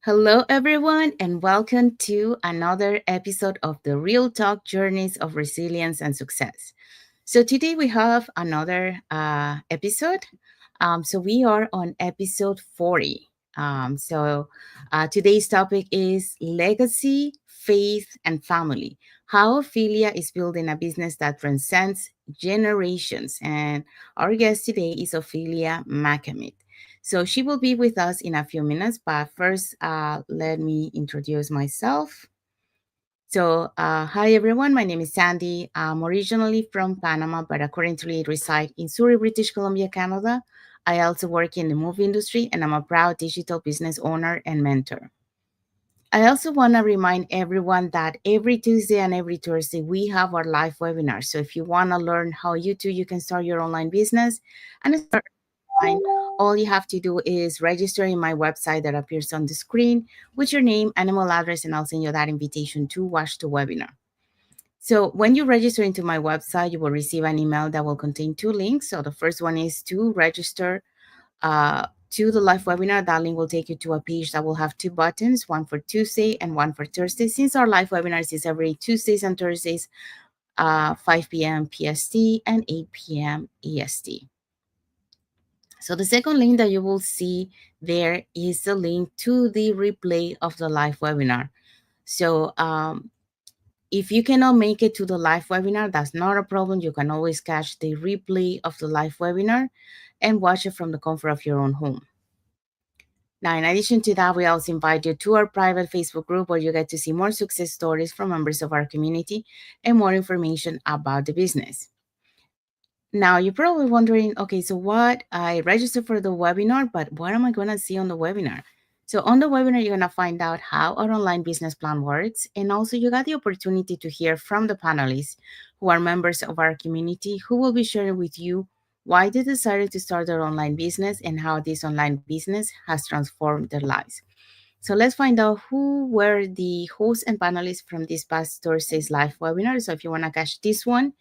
Hello, everyone, and welcome to another episode of the Real Talk Journeys of Resilience and Success. So, today we have another episode. We are on episode 40. Today's topic is legacy, faith, and family. How Ophelia is building a business that transcends generations. And our guest today is Ophelia Magcavit. So she will be with us in a few minutes, but first, let me introduce myself. Hi everyone, my name is Sandy. I'm originally from Panama, but I currently reside in Surrey, British Columbia, Canada. I also work in the movie industry, and I'm a proud digital business owner and mentor. I also want to remind everyone that every Tuesday and every Thursday we have our live webinars. So if you want to learn how you can start your online business and start online, all you have to do is register in my website that appears on the screen with your name and email address, and I'll send you that invitation to watch the webinar. So when you register into my website, you will receive an email that will contain two links. So the first one is to register to the live webinar. That link will take you to a page that will have two buttons, one for Tuesday and one for Thursday. Since our live webinars is every Tuesdays and Thursdays, 5 p.m. PST and 8 p.m. EST. So the second link that you will see there is the link to the replay of the live webinar. So if you cannot make it to the live webinar, that's not a problem. You can always catch the replay of the live webinar and watch it from the comfort of your own home. Now, in addition to that, we also invite you to our private Facebook group where you get to see more success stories from members of our community and more information about the business. Now, you're probably wondering, okay, so what? I registered for the webinar, but what am I going to see on the webinar? So on the webinar, you're going to find out how our online business plan works. And also you got the opportunity to hear from the panelists who are members of our community who will be sharing with you why they decided to start their online business and how this online business has transformed their lives. So let's find out who were the hosts and panelists from this past Thursday's live webinar. So if you want to catch this one,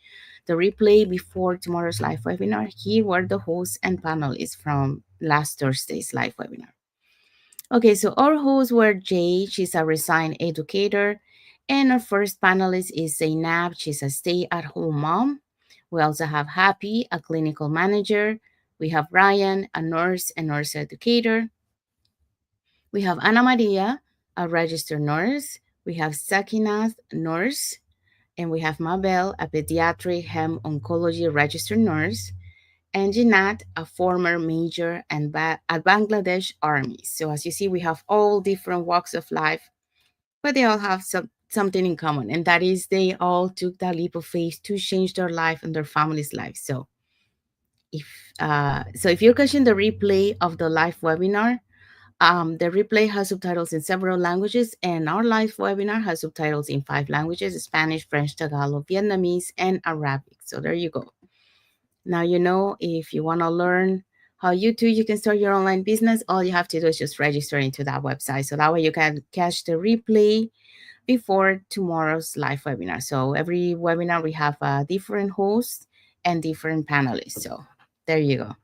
the replay before tomorrow's live webinar, here were the hosts and panelists from last Thursday's live webinar. Okay, so our hosts were Jay, she's a resigned educator, and our first panelist is Zainab, she's a stay-at-home mom. We also have Happy, a clinical manager. We have Ryan, a nurse and nurse educator. We have Ana Maria, a registered nurse. We have Sakinath, nurse. And we have Mabel, a pediatric hem oncology registered nurse. And Jinat, a former major at Bangladesh Army. So as you see, we have all different walks of life, but they all have something in common, and that is they all took that leap of faith to change their life and their family's life. So if you're catching the replay of the live webinar, the replay has subtitles in several languages, and our live webinar has subtitles in 5 languages: Spanish, French, Tagalog, Vietnamese, and Arabic. So there you go. Now, if you want to learn how you can start your online business, all you have to do is just register into that website. So that way you can catch the replay before tomorrow's live webinar. So every webinar, we have a different host and different panelists. So there you go.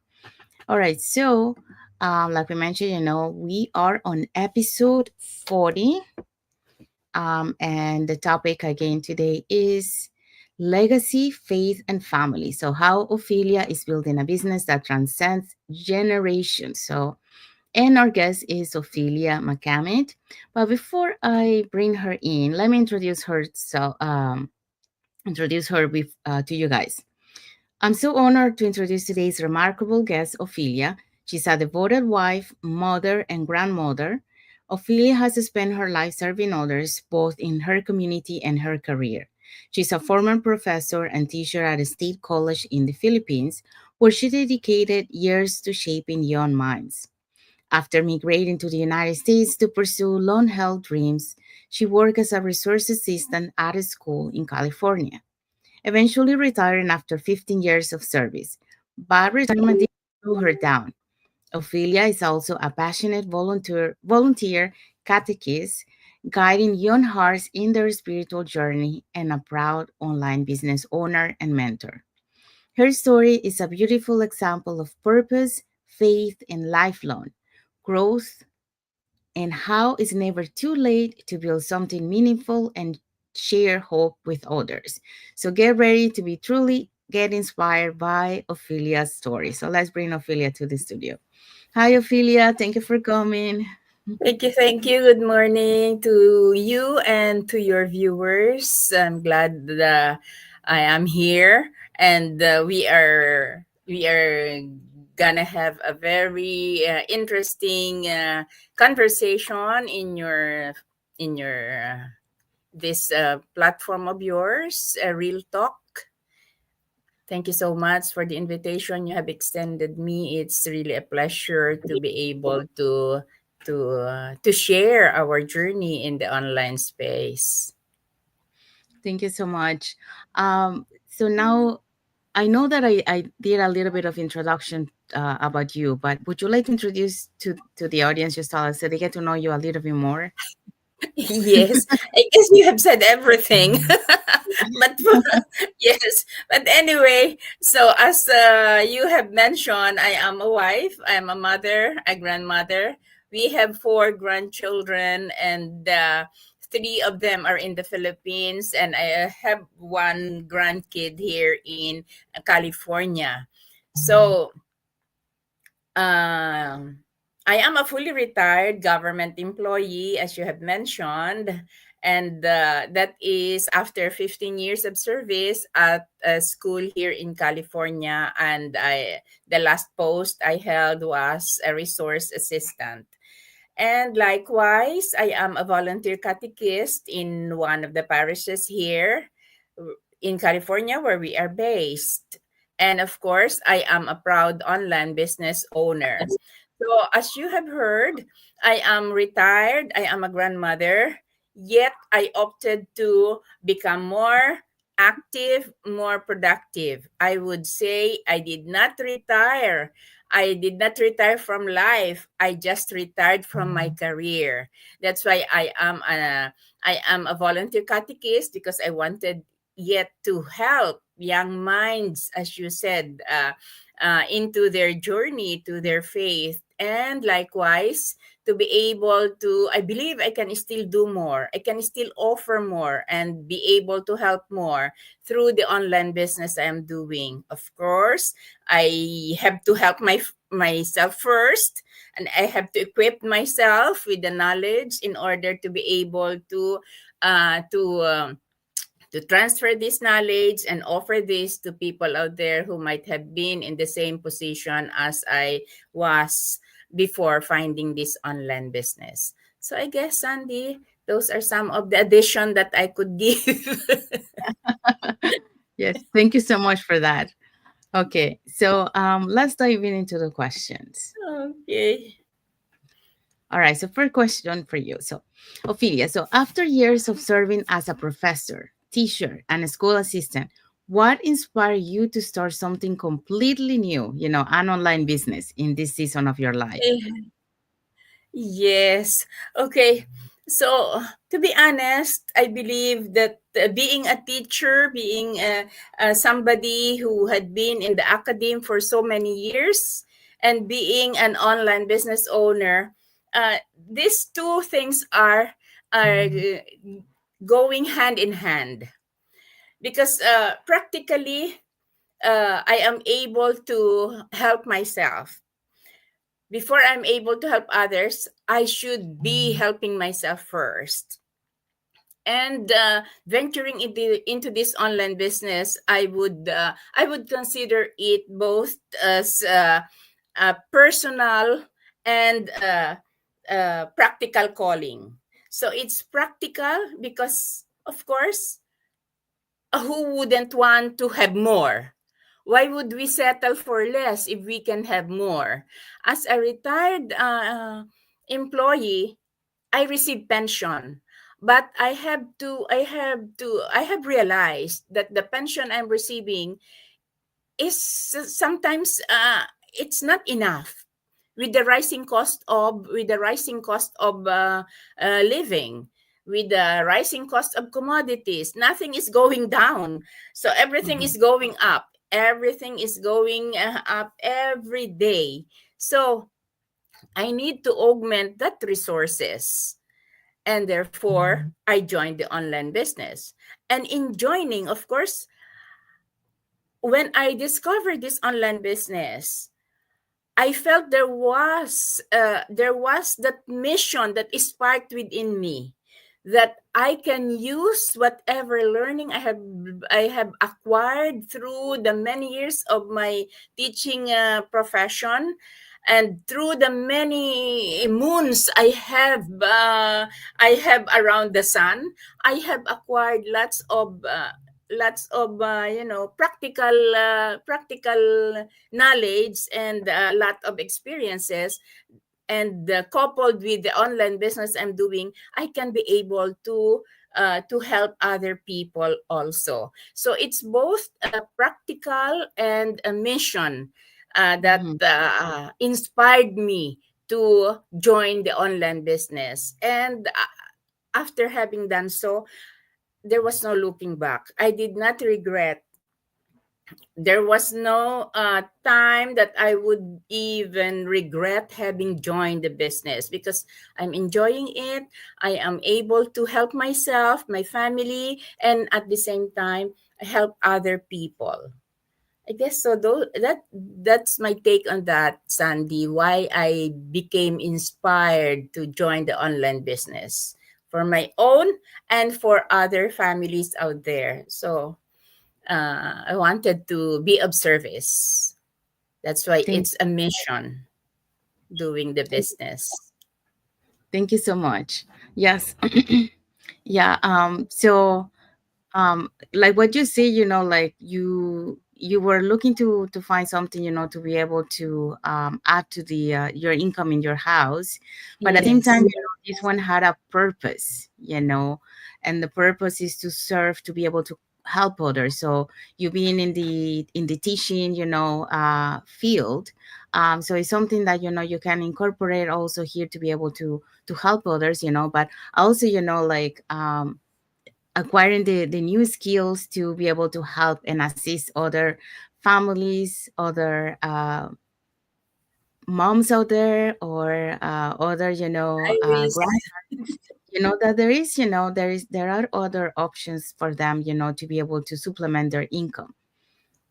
All right. So like we mentioned, we are on episode 40. And the topic again today is legacy, faith, and family. So how Ophelia is building a business that transcends generations. And our guest is Ophelia Magcavit. But before I bring her in, let me introduce her. To you guys. I'm so honored to introduce today's remarkable guest, Ophelia. She's a devoted wife, mother, and grandmother. Ophelia has spent her life serving others, both in her community and her career. She's a former professor and teacher at a state college in the Philippines, where she dedicated years to shaping young minds. After migrating to the United States to pursue long-held dreams, she worked as a resource assistant at a school in California, eventually retiring after 15 years of service. But retirement didn't slow her down. Ophelia is also a passionate volunteer catechist, guiding young hearts in their spiritual journey, and a proud online business owner and mentor. Her story is a beautiful example of purpose, faith, and lifelong growth and how it's never too late to build something meaningful and share hope with others. So get ready to be truly get inspired by Ophelia's story. So let's bring Ophelia to the studio. Hi, Ophelia. Thank you for coming. Thank you, thank you. Good morning to you and to your viewers. I'm glad that I am here, and we are gonna have a very interesting conversation in your this platform of yours, Real Talk. Thank you so much for the invitation you have extended me. It's really a pleasure to be able to share our journey in the online space. Thank you so much. So now I know that I did a little bit of introduction about you, but would you like to introduce to the audience just so they get to know you a little bit more? Yes, I guess you have said everything. but yes, but anyway, so as you have mentioned, I am a wife, I am a mother, a grandmother. We have four grandchildren, and three of them are in the Philippines, and I have one grandkid here in California. So um, I am a fully retired government employee, as you have mentioned, and that is after 15 years of service at a school here in California. And the last post I held was a resource assistant. And likewise, I am a volunteer catechist in one of the parishes here in California where we are based. And of course, I am a proud online business owner. So, as you have heard, I am retired, I am a grandmother, yet I opted to become more active, more productive. I would say I did not retire. I did not retire from life. I just retired from my career. That's why I am a volunteer catechist, because I wanted yet to help young minds, as you said, into their journey to their faith. And likewise, to be able to, I believe I can still do more. I can still offer more and be able to help more through the online business I am doing. Of course, I have to help myself first, and I have to equip myself with the knowledge in order to be able uh, to um, to transfer this knowledge and offer this to people out there who might have been in the same position as I was before finding this online business. So I guess, Sandy, those are some of the addition that I could give. Yes, thank you so much for that. Okay, so let's dive into the questions. Okay. All right, so first question for you. So, Ophelia, so after years of serving as a professor, teacher, and a school assistant, what inspired you to start something completely new, an online business in this season of your life? Yes. Okay. So, to be honest, I believe that being a teacher, being somebody who had been in the academe for so many years, and being an online business owner, these two things are going hand in hand, because practically I am able to help myself. Before I'm able to help others, I should be helping myself first. And venturing into this online business, I would consider it both as a personal and practical calling. So it's practical because, of course, who wouldn't want to have more? Why would we settle for less if we can have more? As a retired employee, I receive pension, but I have realized that the pension I'm receiving is sometimes it's not enough with the rising cost of living, with the rising cost of commodities. Nothing is going down, so everything Mhm. is going up. Everything is going up every day. So I need to augment that resources. And therefore, I joined the online business. And in joining, of course, when I discovered this online business, I felt there was that mission that is sparked within me, that I can use whatever learning I have acquired through the many years of my teaching profession, and through the many moons I have around the sun. I have acquired lots of practical knowledge and a lot of experiences, and coupled with the online business I'm doing, I can be able to help other people also. So it's both practical and a mission that Mm-hmm. inspired me to join the online business. And after having done so, there was no looking back. I did not regret. There was no time that I would even regret having joined the business, because I'm enjoying it. I am able to help myself, my family, and at the same time help other people. I guess so. Though that's my take on that, Sandy. Why I became inspired to join the online business for my own and for other families out there. So I wanted to be of service. That's why Thank, it's a mission doing the thank, business. thank you so much. Yes. Yeah. Like what you say, like you were looking to find something, to be able to add to the your income in your house, but at the same time, Yes, this one had a purpose, and the purpose is to serve, to be able to help others. So you being in the teaching, field, so it's something that you can incorporate also here to be able to help others, but also, like acquiring the new skills to be able to help and assist other families, other moms out there, or other I wish. grandparents, that there are other options for them, to be able to supplement their income.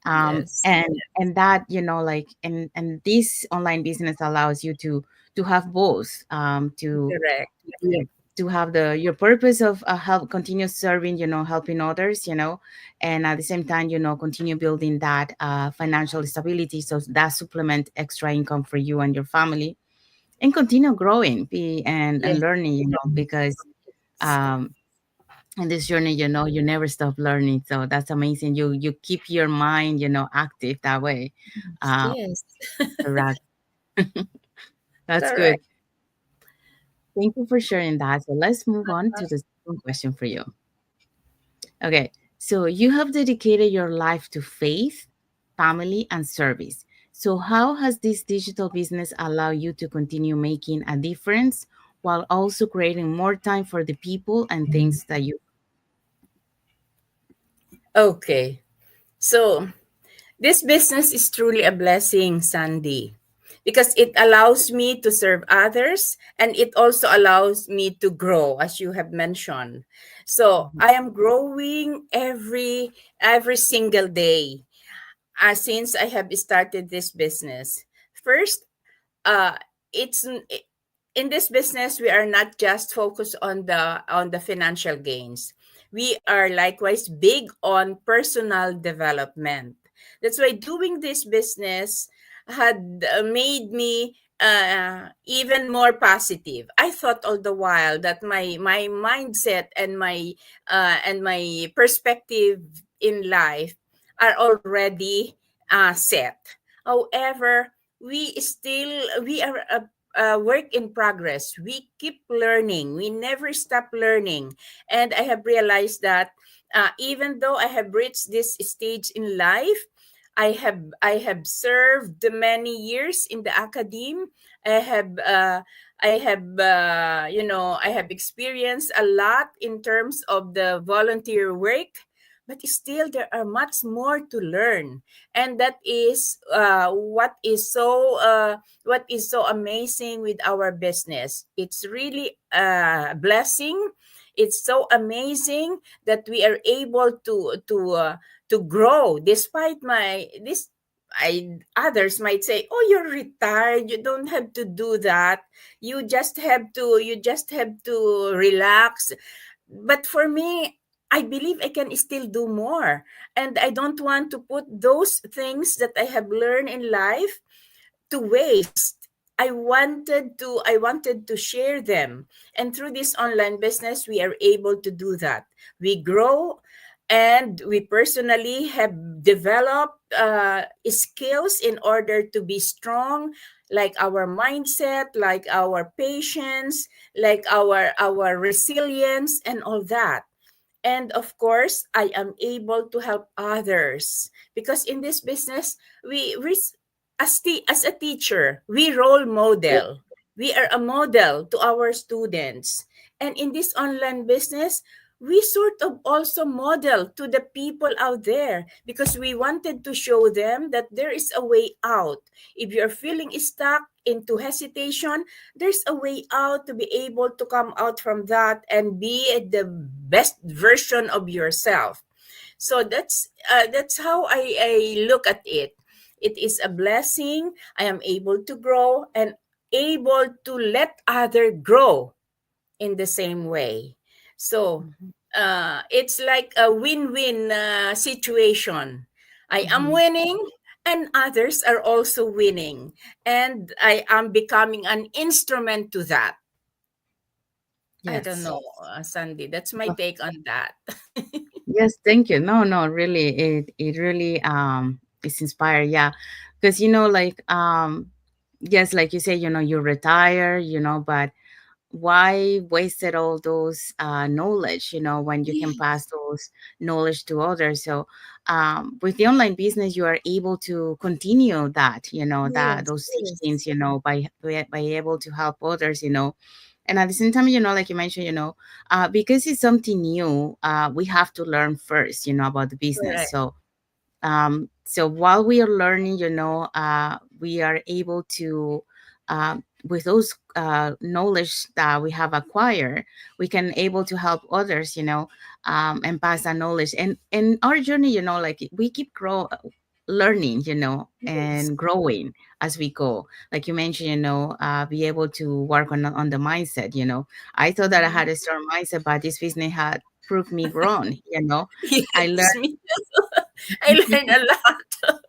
Yes, And that, like, and this online business allows you to have both, correct. to have the your purpose of help continue serving, helping others, and at the same time, continue building that financial stability, so that supplement extra income for you and your family, and continue growing, and Yes, learning, because um in this journey, you never stop learning. So that's amazing. You keep your mind, active that way. um yes, correct. That's good. correct. Thank you for sharing that. So let's move on to the second question for you. Okay, so you have dedicated your life to faith, family, and service. So, how has this digital business allowed you to continue making a difference while also creating more time for the people and things that you? Okay, so this business is truly a blessing, Sandy, because it allows me to serve others, and it also allows me to grow, as you have mentioned. So I am growing every single day since I have started this business. First, uh, it's in this business we are not just focused on the financial gains. We are likewise big on personal development. That's why doing this business had made me even more positive. I thought all the while that my mindset and my perspective in life are already set. However, we are a work in progress. We keep learning. We never stop learning. And I have realized that even though I have reached this stage in life, I have served many years in the academe. I have I have experienced a lot in terms of the volunteer work, but still there are much more to learn. And that is what is so amazing with our business. It's really a blessing. It's so amazing that we are able to grow despite my this I others might say, "Oh, you're retired. You don't have to do that. You just have to relax." But for me, I believe I can still do more. And I don't want to put those things that I have learned in life to waste. I wanted to share them. And through this online business, we are able to do that. We grow, and we personally have developed skills in order to be strong, like our mindset, like our patience, like our resilience, and all that. And of course, I am able to help others, because in this business, we as a teacher, we role model. We are a model to our students. And in this online business, we sort of also model to the people out there, because we wanted to show them that there is a way out. If you're feeling stuck into hesitation, there's a way out to be able to come out from that and be the best version of yourself. So that's how I look at it. It is a blessing. I am able to grow and able to let other grow in the same way. So Mhm. it's like a win-win situation. I am Mhm. winning, and others are also winning, and I am becoming an instrument to that. I don't Yes. know, Sandy. That's my Oh, take on that. yes, thank you. No, no, really, it really is inspired. Yeah, because like yes, like you say, you retire, but why wasted all those knowledge, when you can pass Yes, those knowledge to others? So with the online business, you are able to continue that, that yes, those yes. teachings, by able to help others, and at the same time, like you mentioned, because it's something new, we have to learn first, about the business. Correct. So while we are learning, we are able to, with those knowledge that we have acquired, we can able to help others, and pass that knowledge. And our journey, like we keep learning, Yes. and growing as we go. Like you mentioned, be able to work on the mindset. I thought that I Mhm. had a strong mindset, but this business had proved me wrong. I Yes, learned. me too. I learned a lot.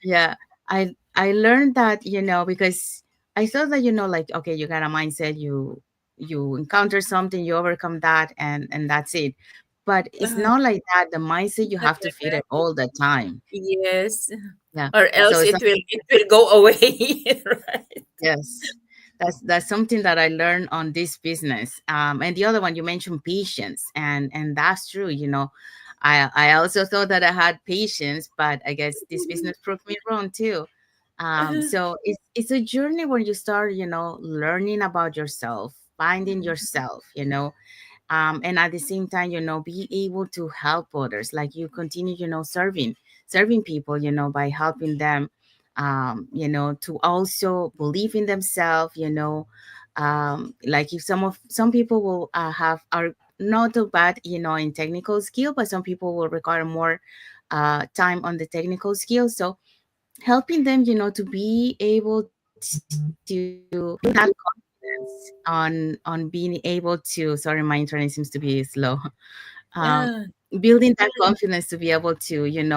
Yeah, I learned that, because I thought that, like, okay, you got a mindset, you encounter something, you overcome that, and that's it. But it's Uh, not like that. The mindset, you Not have to like feed it that. all the time. Yes. Yeah. Or So else it's it will go away. Right. Yes, that's something that I learned on this business. And the other one you mentioned patience, and that's true. I also thought that I had patience, but I guess this business proved me wrong too. So it's a journey where you start, learning about yourself, finding yourself, and at the same time, be able to help others, like you continue, serving people, by helping them, to also believe in themselves, like if some people will are not too bad, in technical skill, but some people will require more time on the technical skill. So helping them, to be able to build that confidence on being able to, sorry, my internet seems to be slow. um, Ah, Building that confidence to be able to, gain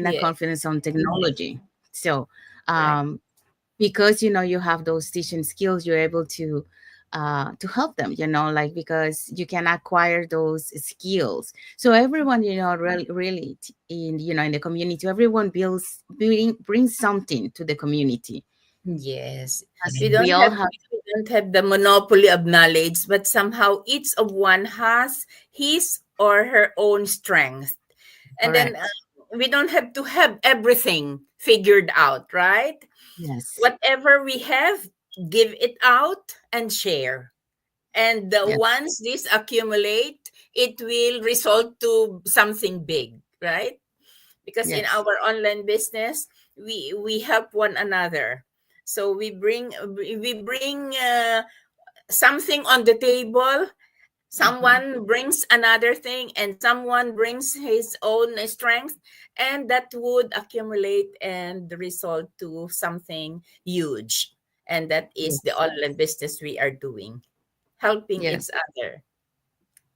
that yes, confidence on technology. So correct. um, because you have those teaching skills, you're able to help them, like, because you can acquire those skills. So everyone, really in the community, everyone brings something to the community. Yes. As We we don't all have have. we don't have the monopoly of knowledge, but somehow each of one has his or her own strength. And then Correct. we don't have to have everything figured out, right? Yes. Whatever we have, give it out and share. And Yeah. once this accumulate, it will result to something big, right? Because in Yes. our online business, we help one another. So we bring something on the table. Hmm. Someone brings another thing, and someone brings his own strength, and that would accumulate and result to something huge. And that is the Yes. online business we are doing, helping Yes. each other.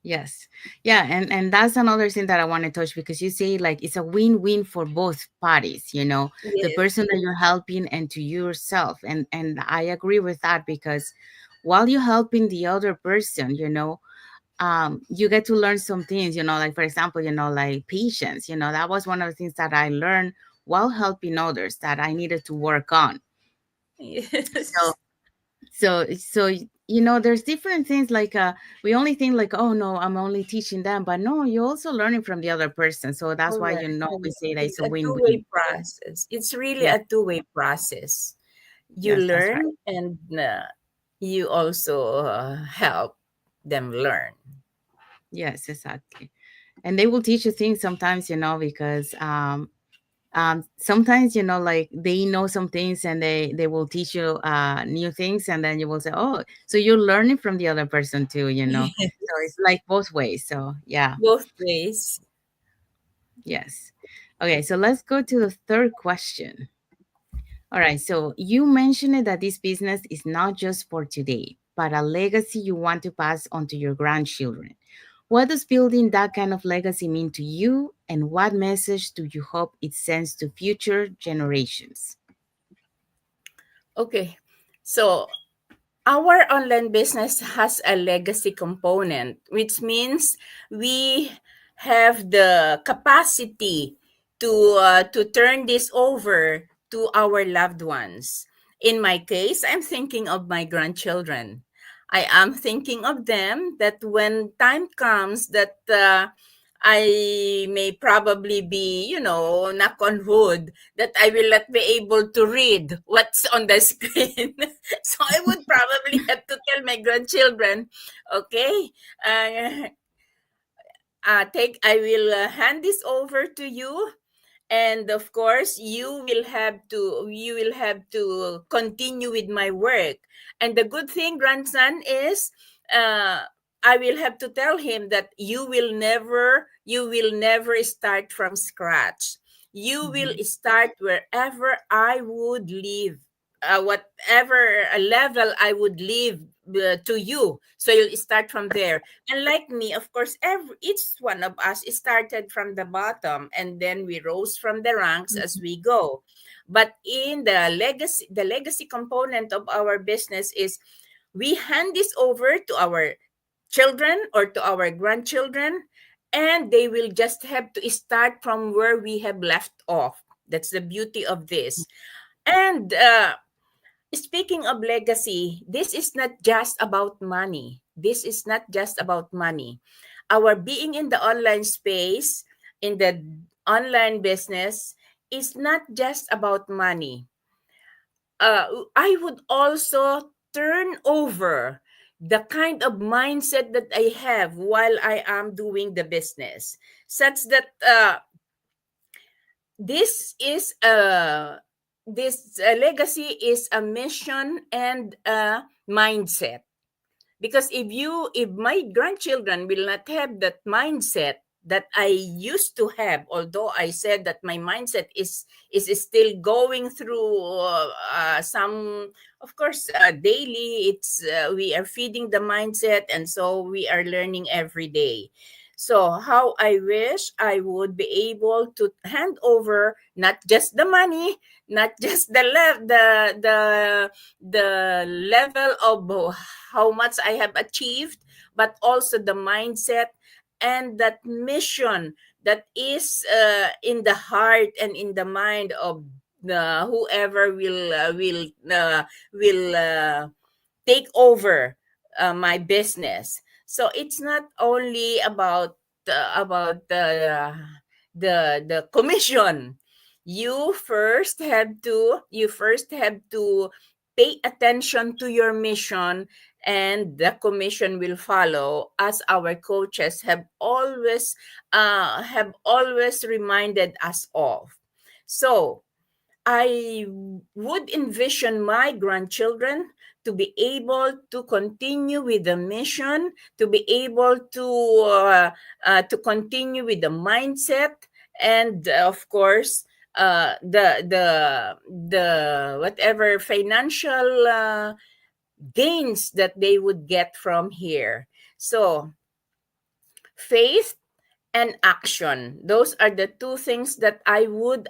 Yes. Yeah, and that's another thing that I want to touch, because you say like it's a win-win for both parties, the Yes. person that you're helping and to yourself. And I agree with that, because while you're helping the other person, you get to learn some things, like for example, like patience. That was one of the things that I learned while helping others that I needed to work on. So Yes. there's different things, like we only think like, oh no, I'm only teaching them, but no, you're also learning from the other person. So that's why Correct. we Correct. say that It's it's a a two-way win-win. process. It's really Yeah. a two-way process. You Yes, that's right. learn, and you also help them learn. Yes, exactly. And they will teach you things sometimes, because sometimes, like they know some things, and they will teach you new things, and then you will say, oh, so you're learning from the other person too, so it's Yes. like both ways. So yeah. Both ways. Yes. Okay, so let's go to the third question. All right, so you mentioned it that this business is not just for today, but a legacy you want to pass on to your grandchildren. What does building that kind of legacy mean to you, and what message do you hope it sends to future generations? Okay. So our online business has a legacy component, which means we have the capacity to turn this over to our loved ones. In my case, I'm thinking of my grandchildren. I am thinking of them that when time comes that I may probably be, knock on wood, that I will not be able to read what's on the screen. So I would probably have to tell my grandchildren, okay, uh, take I will hand this over to you, and of course you will have to continue with my work. And the good thing, grandson, is uh I will have to tell him that you will never start from scratch. You will Mhm. start wherever I would leave, whatever level I would leave to you. So you'll start from there. And like me, of course, each one of us started from the bottom, and then we rose from the ranks as we go. But in the legacy component of our business is we hand this over to our children or to our grandchildren, and they will just have to start from where we have left off. That's the beauty of this. And speaking of legacy, this is not just about money. This is not just about money. Our being in the online space, in the online business, is not just about money. I would also turn over the kind of mindset that I have while I am doing the business, such that this is a this legacy is a mission and a mindset. Because if my grandchildren will not have that mindset that I used to have, although I said that my mindset is still going through some, of course, daily. It's we are feeding the mindset, and so we are learning every day. So how I wish I would be able to hand over not just the money, not just the level of how much I have achieved, but also the mindset and that mission that is in the heart and in the mind of whoever will take over my business. So it's not only about the commission. You first have to pay attention to your mission, and the commission will follow, as our coaches have always reminded us of. So I would envision my grandchildren to be able to continue with the mission, to be able to continue with the mindset, and of course, the whatever financial gains that they would get from here. So faith and action, those are the two things that I would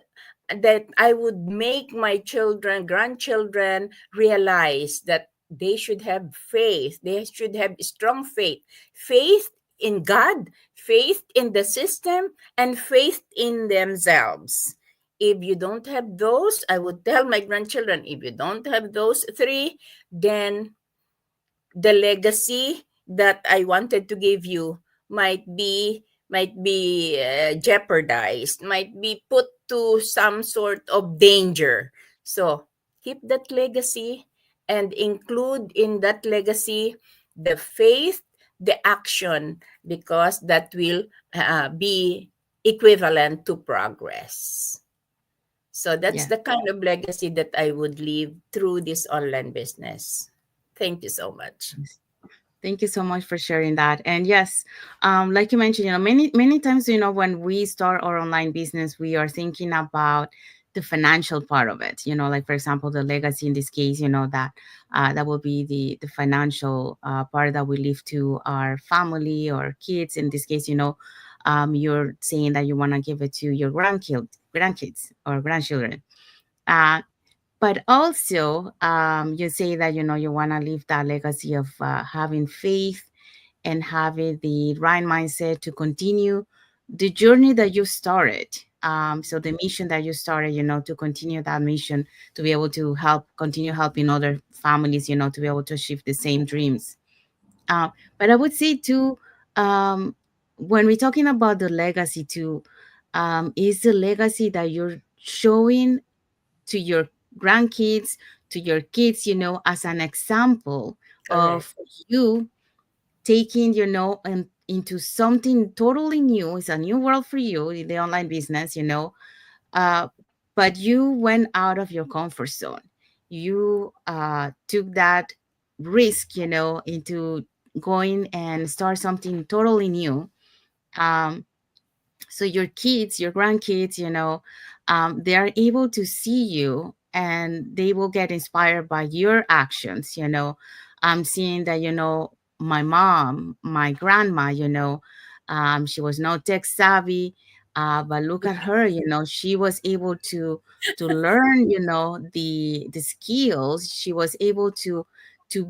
make my children, grandchildren, realize that they should have faith. They should have strong faith. Faith in God, faith in the system, and faith in themselves. If you don't have those, I would tell my grandchildren, if you don't have those three, then the legacy that I wanted to give you might be jeopardized, might be put to some sort of danger. So keep that legacy and include in that legacy the faith, the action, because that will be equivalent to progress. So that's Yeah. the kind of legacy that I would leave through this online business. Thank you so much. Thank you so much for sharing that. And yes, like you mentioned, many times, when we start our online business, we are thinking about the financial part of it. Like for example, the legacy in this case, that will be the financial part that we leave to our family or kids. In this case, you're saying that you want to give it to your grandkids or grandchildren. Uh, but also, you say that you want to leave that legacy of having faith and having the right mindset to continue the journey that you started. So the mission that you started, to continue that mission, to be able to continue helping other families, to be able to achieve the same dreams. Uh, but I would say too, um, when we're talking about the legacy too, is the legacy that you're showing to your grandkids, to your kids, as an example Correct. of you taking, into something totally new. It's a new world for you, in the online business, uh, but you went out of your comfort zone. You took that risk, into going and start something totally new. Um, so your kids, your grandkids, they are able to see you and they will get inspired by your actions. I'm seeing that, my mom, my grandma, she was not tech savvy, but look at her, she was able to learn, the skills. She was able to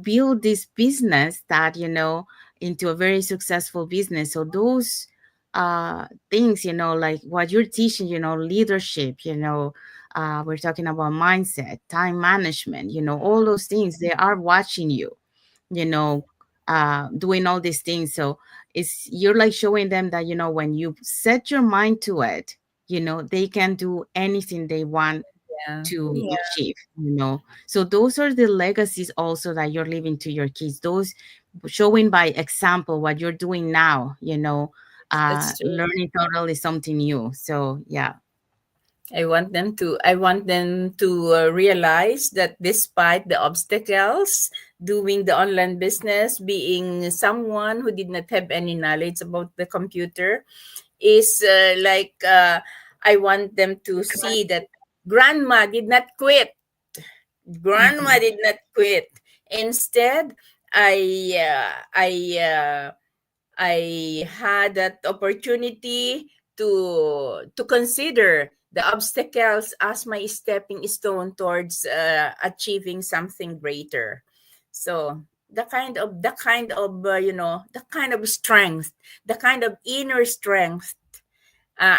build this business that, into a very successful business. So those things, like what you're teaching, leadership, we're talking about mindset, time management, all those things, they are watching you, you know doing all these things. So you're like showing them that, when you set your mind to it, they can do anything they want Yeah. to Yeah, achieve. So those are the legacies also that you're leaving to your kids, those showing by example what you're doing now, that's true. learning totally something new. So yeah. I want them to realize that despite the obstacles, doing the online business, being someone who did not have any knowledge about the computer, is I want them to see that grandma did not quit. Grandma did not quit. Instead, I uh, I uh, I had that opportunity to consider the obstacles as my stepping stone towards achieving something greater. So the kind of strength, the kind of inner strength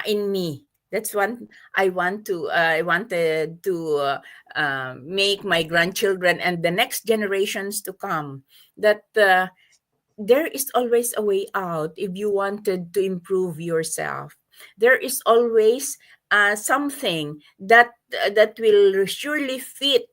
in me. That's one I wanted to make my grandchildren and the next generations to come, that there is always a way out if you wanted to improve yourself. There is always something that will surely fit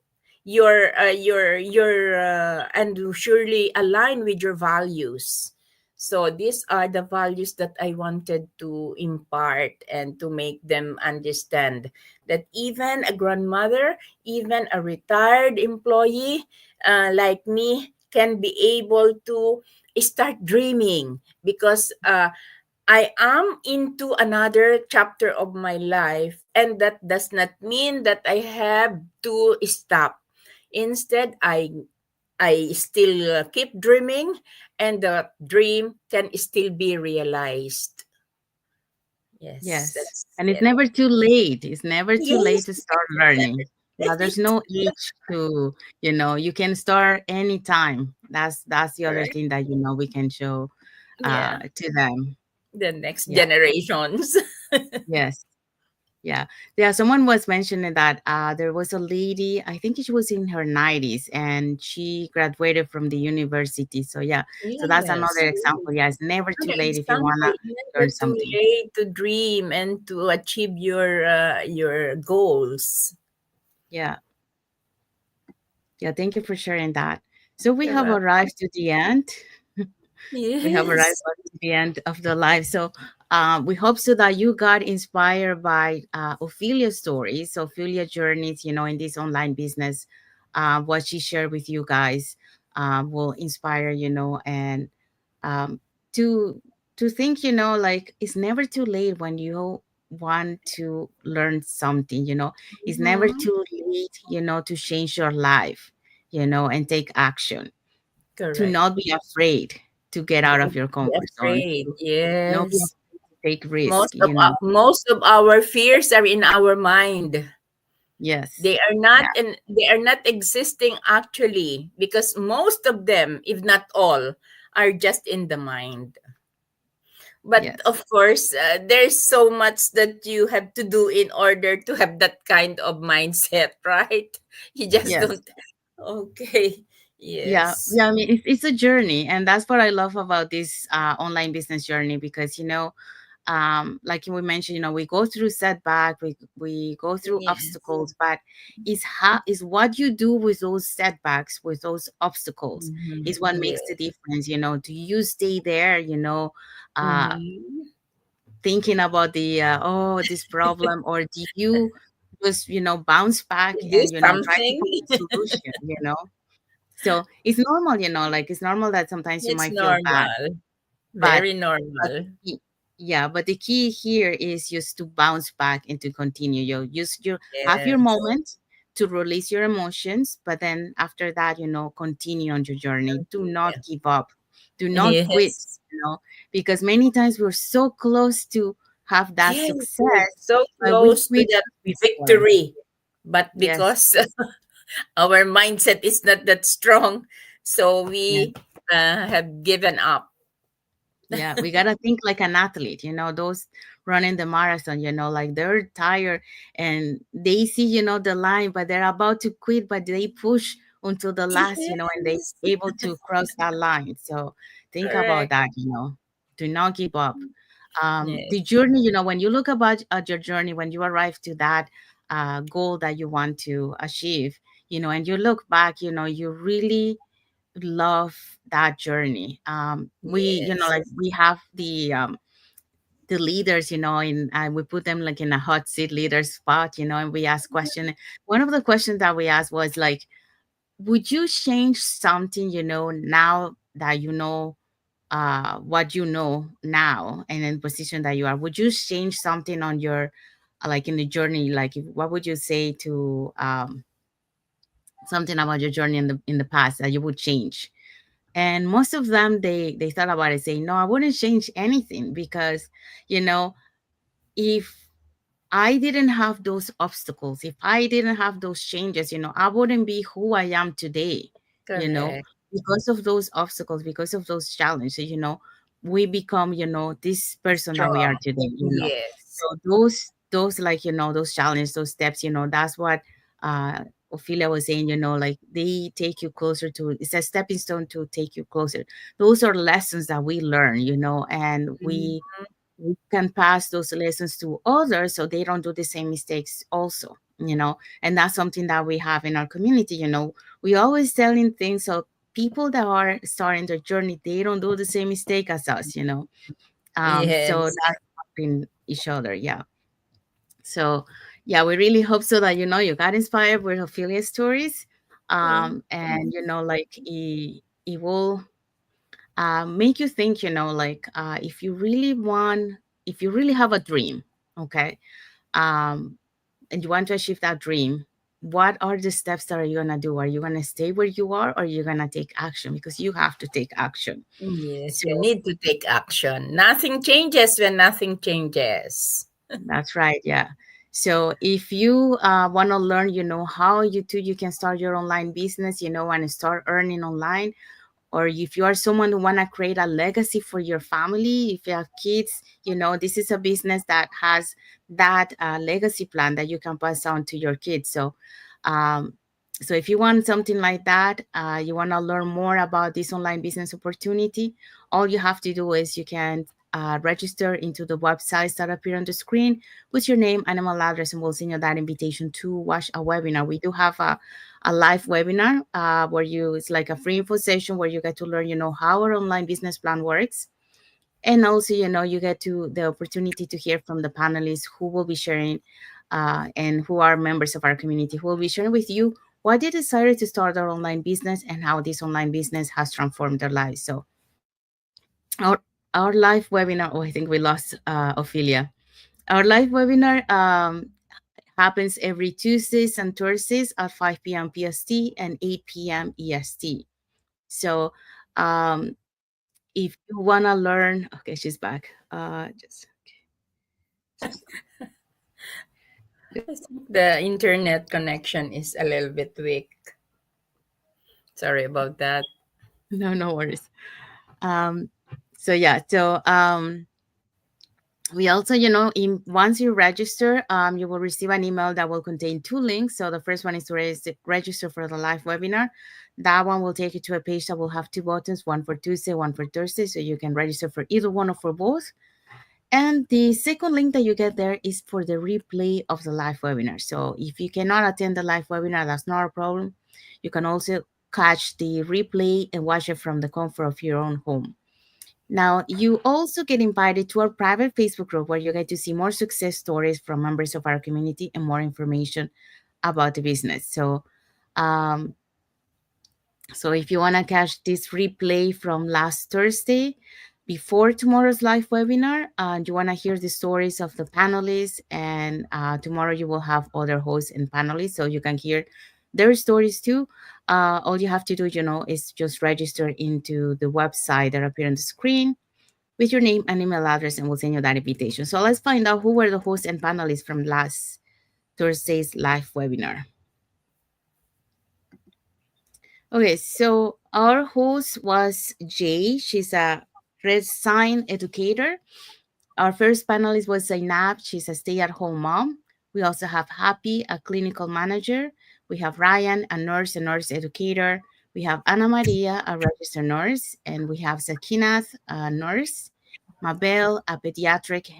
and surely align with your values. So these are the values that I wanted to impart and to make them understand that even a grandmother, even a retired employee like me can be able to start dreaming, because I am into another chapter of my life, and that does not mean that I have to stop. Instead, I still keep dreaming, and the dream can still be realized. Yes, Yes. that's And it's it. never too late. It's never too late Yes, to start learning. Yeah, there's right. no age to, you can start anytime. That's the other Correct. thing that, we can show Yeah, to them. the next Yeah. generations. Yes. Yeah. Yeah. Someone was mentioning that there was a lady, I think she was in her 90s and she graduated from the university. So, yeah. So that's Yes. another example. Yeah. It's never too Another late if you want example, to learn never too something. late to dream and to achieve your goals. Yeah. Yeah. Thank you for sharing that. So we You're have welcome. arrived to the end. We have arrived Yes. to the end of the live. So we hope so that you got inspired by Ophelia's stories, Ophelia journeys, in this online business. What she shared with you guys will inspire, and um, to think, like it's never too late when you want to learn something. It's never Mhm. too late, to change your life, and take action, to Correct. not be afraid to get out of Don't your be comfort zone, afraid. to not be Yes. afraid to take risk, you know. Most of our fears are in our mind. Yes. They are not existing actually, because most of them, if not all, are just in the mind. But Yes. of course, there's so much that you have to do in order to have that kind of mindset, right? You just Yes. don't. Okay. Yeah, Yes. yeah. I mean, it's a journey, and that's what I love about this online business journey because like we mentioned, we go through setback, we go through Yes. obstacles, but is what you do with those setbacks, with those obstacles, Mhm. is what makes the Yes. difference. Do you stay there? Uh, Mm-hmm. thinking about this problem, or do you just bounce back To do and try to something. find a solution, so it's normal, like it's normal that sometimes you It's might feel bad, normal. but Very the normal. key, yeah, but the key here is just to bounce back and to continue. You have your Yes. moment to release your emotions, but then after that, continue on your journey. Do not Continue. give up. Do not quit, Yes. because many times we're so close to have that Yes, we're success, so but we close to quit that before. victory. But Yes. because our mindset is not that strong, so Yeah. we have given up. Yeah, we gotta think like an athlete, those running the marathon, like they're tired and they see, the line, but they're about to quit, but they push until the last, and they Yes, able to cross that line. So think about correct. that, do not give up. Yes, The journey, when you look about your journey, when you arrive to that goal that you want to achieve, and you look back, you really love that journey. We, yes, like we have the leaders, and we put them like in a hot seat leader spot, and we ask question. One of the questions that we asked was like, would you change something, now that what you know now and in the position that you are? Would you change something on your like in the journey? Like, what would you say to something about your journey in the past that you would change? And most of them, they thought about it, saying, no, I wouldn't change anything, because you know if I didn't have those obstacles, if I didn't have those changes, I wouldn't be who I am today, you know, correct. because of those obstacles, because of those challenges, we become, this person that we are Strong. today. Yes, So those like, those challenges, those steps, that's what uh Ophelia was saying, like they take you closer to, it's a stepping stone to take you closer. Those are lessons that we learn, and mm, we can pass those lessons to others so they don't do the same mistakes also. And that's something that we have in our community. We always telling things, so people that are starting their journey, they don't do the same mistake as us. So Yes. that's helping each other. Yeah. So yeah, we really hope so that you got inspired with Ophelia stories. Thank And like it will make you think, like if you really have a dream, okay, um, and you want to achieve that dream, what are the steps that are you gonna do? Are you gonna stay where you are, or are you gonna take action? Because you have to take action. Yes, So you need to take action. Nothing changes when nothing changes. that's right, yeah. So if you want to learn, how you can start your online business, and start earning online, or if you are someone who want to create a legacy for your family, if you have kids, this is a business that has that legacy plan that you can pass on to your kids. Um, so if you want something like that, you want to learn more about this online business opportunity, all you have to do is you can register into the websites that appear on the screen with your name and email address, and we'll send you that invitation to watch a webinar. We do have a live webinar where it's like a free info session where you get to learn, how our online business plan works. And also, you get to the opportunity to hear from the panelists who will be sharing and who are members of our community, who will be sharing with you why they decided to start their online business and how this online business has transformed their lives. So our our live webinar, oh, I think we lost Ophelia. Our live webinar happens every Tuesdays and Thursdays at 5 p.m. PST and 8 p.m. EST. So um, if you want to learn, okay, she's back. I think the internet connection is a little bit weak. Sorry about that. No, no worries. Um, so yeah, we also, once you register, you will receive an email that will contain two links. So the first one is to register for the live webinar. That one will take you to a page that will have two buttons, one for Tuesday, one for Thursday. So you can register for either one or for both. And the second link that you get there is for the replay of the live webinar. So if you cannot attend the live webinar, that's not a problem. You can also catch the replay and watch it from the comfort of your own home. Now, you also get invited to our private Facebook group where you get to see more success stories from members of our community and more information about the business. Um, so if you want to catch this replay from last Thursday before tomorrow's live webinar, and you want to hear the stories of the panelists, and tomorrow you will have other hosts and panelists, so you can hear their stories too. All you have to do, is just register into the website that appear on the screen with your name and email address, and we'll send you that invitation. So let's find out who were the hosts and panelists from last Thursday's live webinar. Okay, so our host was Jay. She's a red sign educator. Our first panelist was Zainab. She's a stay-at-home mom. We also have Happy, a clinical manager. We have Ryan, a nurse educator. We have Ana Maria, a registered nurse. And we have Sakinath, a nurse. Mabel, a pediatric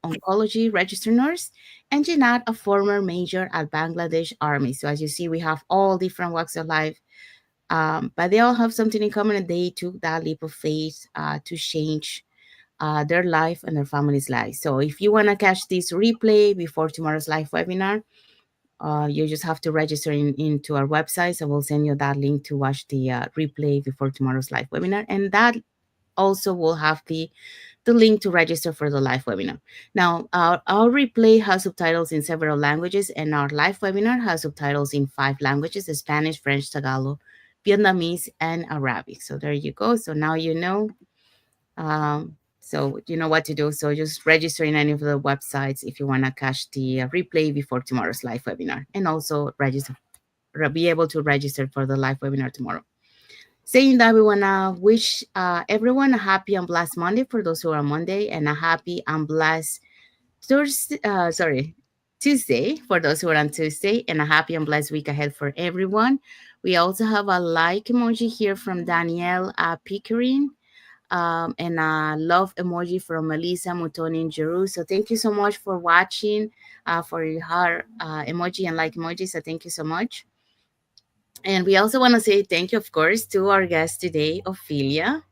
oncology registered nurse. And Jinat, a former major at Bangladesh Army. So as you see, we have all different walks of life, but they all have something in common, and they took that leap of faith to change their life and their family's life. So if you want to catch this replay before tomorrow's live webinar, you just have to register into our website. So we'll send you that link to watch the replay before tomorrow's live webinar. And that also will have the link to register for the live webinar. Now, our replay has subtitles in several languages, and our live webinar has subtitles in 5 languages: Spanish, French, Tagalog, Vietnamese, and Arabic. So there you go. So now you know. So you know what to do. So just register in any of the websites if you want to catch the replay before tomorrow's live webinar, and also be able to register for the live webinar tomorrow. Saying that, we want to wish everyone a happy and blessed Monday for those who are on Monday, and a happy and blessed Tuesday for those who are on Tuesday, and a happy and blessed week ahead for everyone. We also have a like emoji here from Danielle Pickering. and a love emoji from Melissa Mutoni in Jeru. So thank you so much for watching, for your heart emoji and like emoji. So thank you so much. And we also want to say thank you, of course, to our guest today, Ophelia,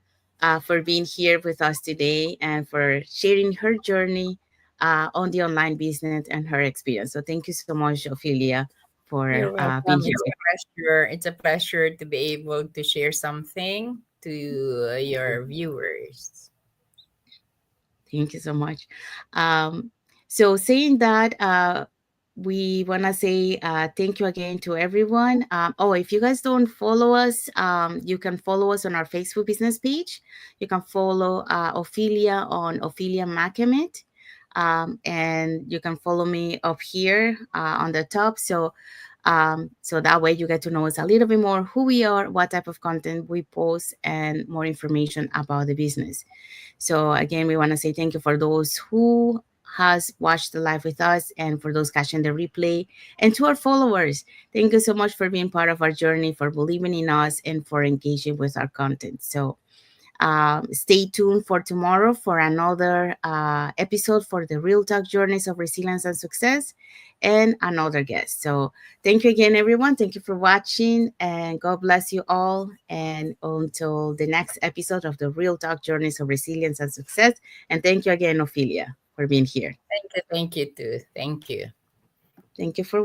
for being here with us today and for sharing her journey on the online business and her experience. So thank you so much, Ophelia, for You're being welcome. here It's with a pleasure. It's a pleasure to be able to share something to your viewers. Thank you so much. Um, so, saying that, we want to say thank you again to everyone. Oh, if you guys don't follow us, you can follow us on our Facebook business page. You can follow Ophelia on Ophelia Macamit. And you can follow me up here on the top. So that way you get to know us a little bit more, who we are, what type of content we post, and more information about the business. So again, we want to say thank you for those who has watched the live with us and for those catching the replay, and to our followers. Thank you so much for being part of our journey, for believing in us, and for engaging with our content. So stay tuned for tomorrow for another episode for the Real Talk Journeys of Resilience and Success and another guest. So thank you again, everyone. Thank you for watching, and God bless you all. And until the next episode of the Real Talk Journeys of Resilience and Success. And thank you again, Ophelia, for being here. Thank you. Thank you too. Thank you. Thank you for